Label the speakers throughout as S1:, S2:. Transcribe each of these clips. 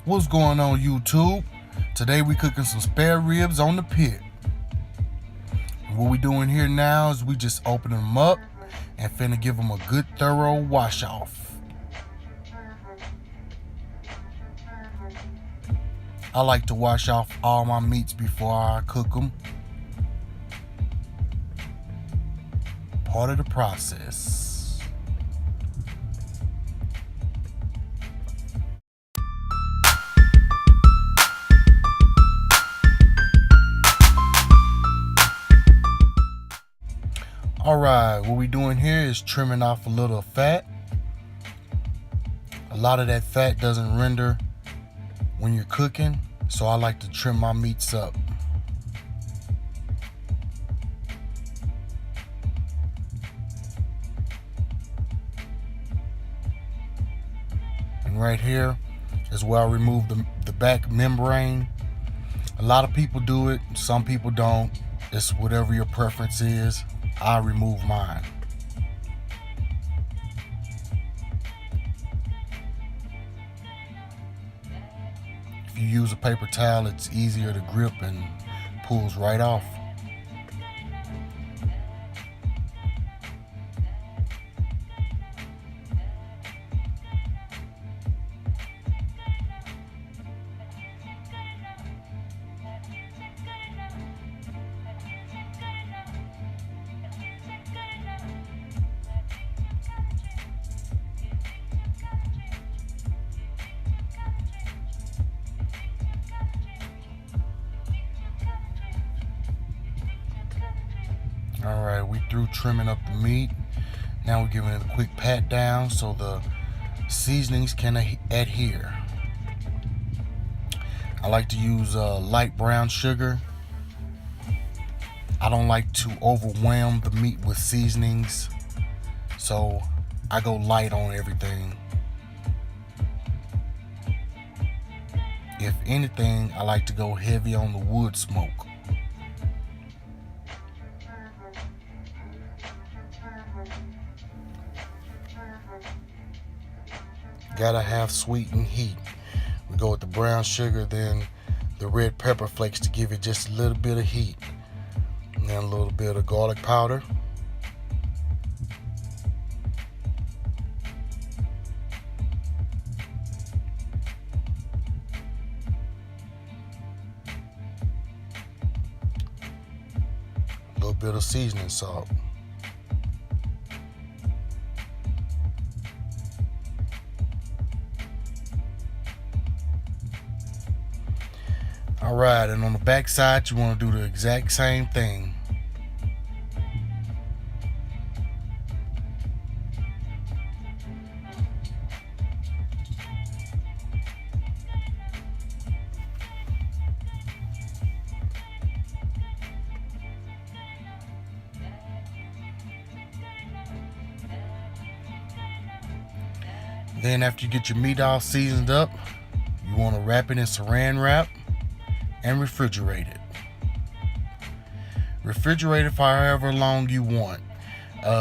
S1: What's going on, YouTube? Today we cooking some spare ribs on the pit. What we doing here now is we just opening them up and finna give them a good thorough wash off. I like to wash off all my meats before I cook them. Part of the process. Alright, what we doing here is trimming off a little fat. A lot of that fat doesn't render when you're cooking, so I like to trim my meats up. And right here is where I remove the back membrane. A lot of people do it, some people don't. It's whatever your preference is. I remove mine. If you use a paper towel, it's easier to grip and pulls right off. Alright, we through trimming up the meat. Now we're giving it a quick pat down so the seasonings can adhere. I like to use light brown sugar. I don't like to overwhelm the meat with seasonings, so I go light on everything. If anything, I like to go heavy on the wood smoke. Gotta have sweet and heat. We go with the brown sugar, then the red pepper flakes to give it just a little bit of heat. And then a little bit of garlic powder. A little bit of seasoning salt. Alright, and on the back side, you want to do the exact same thing. Then after you get your meat all seasoned up, you want to wrap it in saran wrap and refrigerate it. Refrigerate it for however long you want.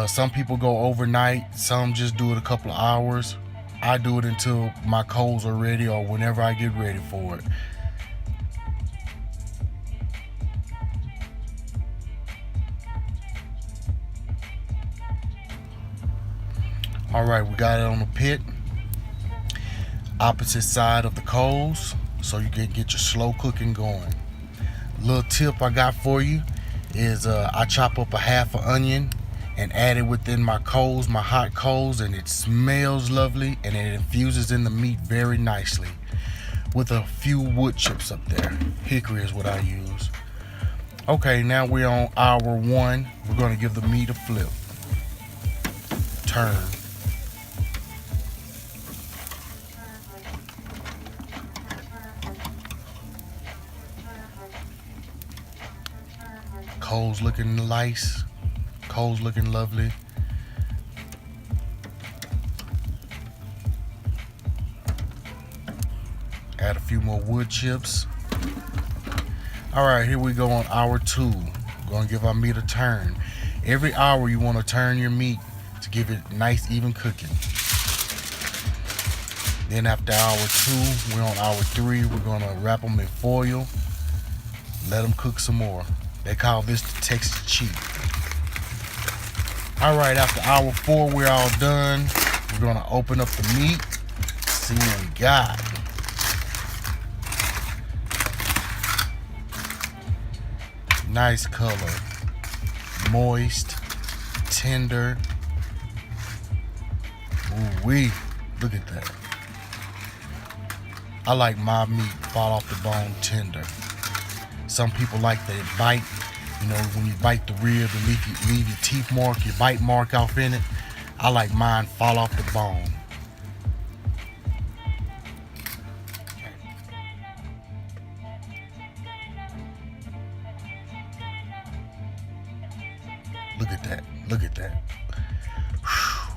S1: Some people go overnight, some just do it a couple of hours. I do it until my coals are ready or whenever I get ready for it. Alright, we got it on the pit. Opposite side of the coals, so you can get your slow cooking going. Little tip I got for you is I chop up a half an onion and add it within my coals, my hot coals, and it smells lovely and it infuses in the meat very nicely with a few wood chips up there. Hickory is what I use. Okay, now we're on hour 1. We're going to give the meat a flip. Turn. Coals looking nice, coals looking lovely. Add a few more wood chips. All right, here we go on hour 2. We're gonna give our meat a turn. Every hour you wanna turn your meat to give it nice even cooking. Then after hour 2, we're on hour 3. We're gonna wrap them in foil, let them cook some more. They call this the Texas cheat. All right, after hour 4, we're all done. We're gonna open up the meat, see what we got. Nice color, moist, tender. Ooh-wee, look at that. I like my meat fall off the bone tender. Some people like they bite. You know, when you bite the rib and leave your teeth mark, your bite mark off in it. I like mine fall off the bone. Look at that. Look at that. Whew.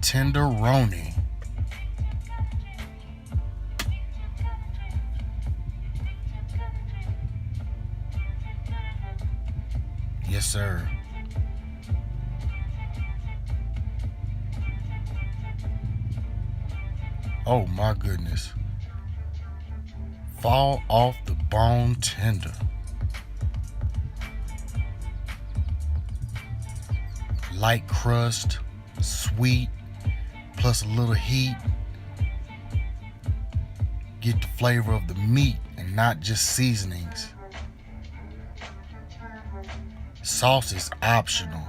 S1: Tenderoni. Yes, sir. Oh my goodness. Fall off the bone tender. Light crust, sweet, plus a little heat. Get the flavor of the meat and not just seasonings. Sauce is optional.